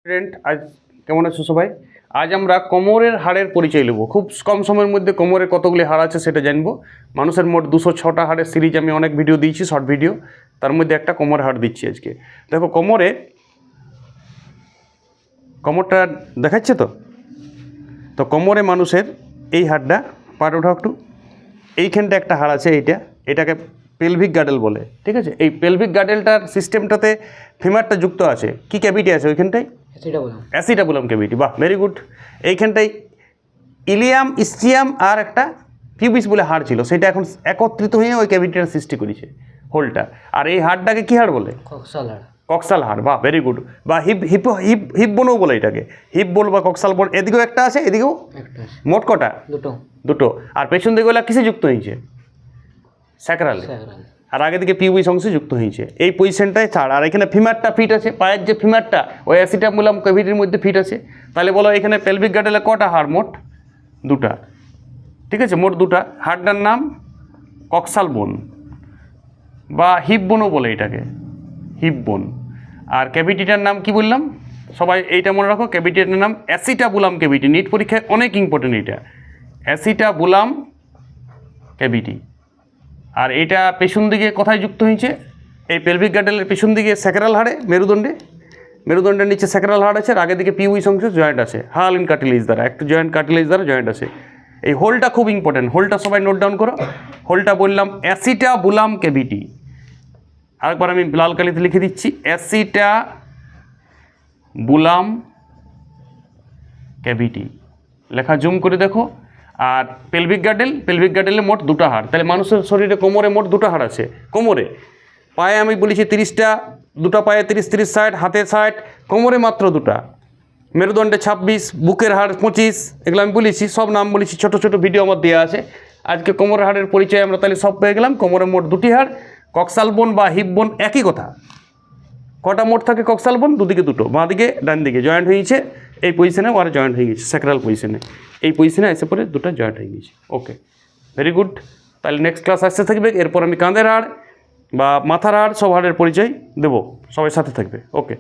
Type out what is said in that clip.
Student আজ কেমন আছো সবাই? আজ আমরা কোমরের হাড়ের পরিচয় নেব। খুব কম সময়ের মধ্যে কোমরে কতগুলি হাড় আছে সেটা জানবো। মানুষের মোট 206টা হাড়ের সিরিজ আমি অনেক ভিডিও দিয়েছি, শর্ট ভিডিও, তার মধ্যে একটা কোমর হাড় দিচ্ছি আজকে। দেখো কোমরটা দেখাচ্ছে তো কোমরে মানুষের এই হাড়টা পাট ওঠা একটু, এইখানটা একটা হাড় আছে, এটাকে পেলভিক গাডেল বলে, ঠিক আছে? এই পেলভিক গাডেলটার সিস্টেমটাতে ফিমারটা যুক্ত আছে। কি ক্যাভিটি আছে ওইখানটায়? Acetabulum cavity. বাহ, ভেরি গুড। এইখানটায় ইলিয়াম, ইস্চিয়াম আর একটা পিউবিস বলে হাড় ছিল, সেটা এখন একত্রিত হয়ে ওই ক্যাভিটিটার সৃষ্টি করেছে, হোলটা। আর এই হাড়টাকে কী হাড় বলে? কক্সাল হাড়। বাহ, ভেরি গুড। বা হিপ বোনও বলে এটাকে, হিপ বোন বা কক্সাল বোন। এদিকেও একটা আছে, এদিকেও মোট কটা? দুটো। আর পেছন দিকে ওলা কিসে যুক্ত হয়েছে? স্যাক্রালে। আর আগে দিকে পিউবিস অংশে যুক্ত হয়েছে। এই পজিশনটাই ছাড়। আর এখানে ফিমারটা ফিট আছে, পায়ের যে ফিমারটা ওই অ্যাসিটাবুলাম ক্যাভিটির মধ্যে ফিট আছে। তাহলে বলো এখানে পেলভিক গাডেলে কটা হাড়? মোট দুটা, ঠিক আছে? মোট দুটা। হাড়টার নাম কক্সাল বোন বা হিপ বোনও বলে এটাকে, হিপ বোন। আর ক্যাভিটিটার নাম কি বললাম সবাই? এইটা মনে রাখো, ক্যাভিটিটার নাম অ্যাসিটাবুলাম ক্যাভিটি। নিট পরীক্ষায় অনেক ইম্পর্টেন্ট এটা, অ্যাসিটাবুলাম ক্যাভিটি। আর এটা পেছন দিকে কোথায় যুক্ত হয়েছে? এই পেলভিক গাডেলের পেছন দিকে স্যাক্রাল হাড়ে, মেরুদণ্ডের নিচে স্যাক্রাল হাড় আছে, আর আগের দিকে পিউবিস অংশ জয়েন্ট আছে, হার্লিন কার্টিলেজ দ্বারা, একটা কার্টিলেজ দ্বারা জয়েন্ট আছে। এই হোলটা খুব ইম্পর্টেন্ট, হোলটা সবাই নোট ডাউন করো। হোলটা বললাম অ্যাসিটাবুলাম ক্যাভিটি। আরেকবার আমি লাল কালিতে লিখে দিচ্ছি, অ্যাসিটাবুলাম ক্যাভিটি। লেখা জুম করে দেখো। আর পেলভিক গাডেলে মোট দুটো হাড়। তাহলে মানুষের শরীরে কোমরে মোট দুটো হাড় আছে। কোমরে, পায়ে আমি বলেছি 30টা, দুটো পায়ে 30, 60, হাতে 60, কোমরে মাত্র দুটা। মেরুদণ্ডে 26, বুকের হাড় 25, এগুলো আমি বলেছি, সব নাম বলেছি, ছোট ছোট ভিডিও আমার দেওয়া আছে। আজকে কোমরের হাড়ের পরিচয় আমরা তাহলে সব পেয়ে গেলাম। কোমরে মোট দুটি হাড়, কক্সাল বোন বা হিপ বোন একই কথা। কটা মোট থাকে কক্সাল বোন? দুদিকে দুটো, বাঁ দিকে ডান দিকে জয়েন্ট হয়েছে। এই পজিশনে আর জয়েন্ট হয়ে গেছে, স্যাক্রাল পজিশনে। এই পজিশনে এসে পরে দুটো জয়েন্ট হয়ে গেছে। ওকে, ভেরি গুড। তাহলে নেক্সট ক্লাস আসতে থাকবে। এরপর আমি কাঁধের হাড় বা মাথার হাড়, সব হাড়ের পরিচয় দেবো। সবাই সাথে থাকবে। ওকে।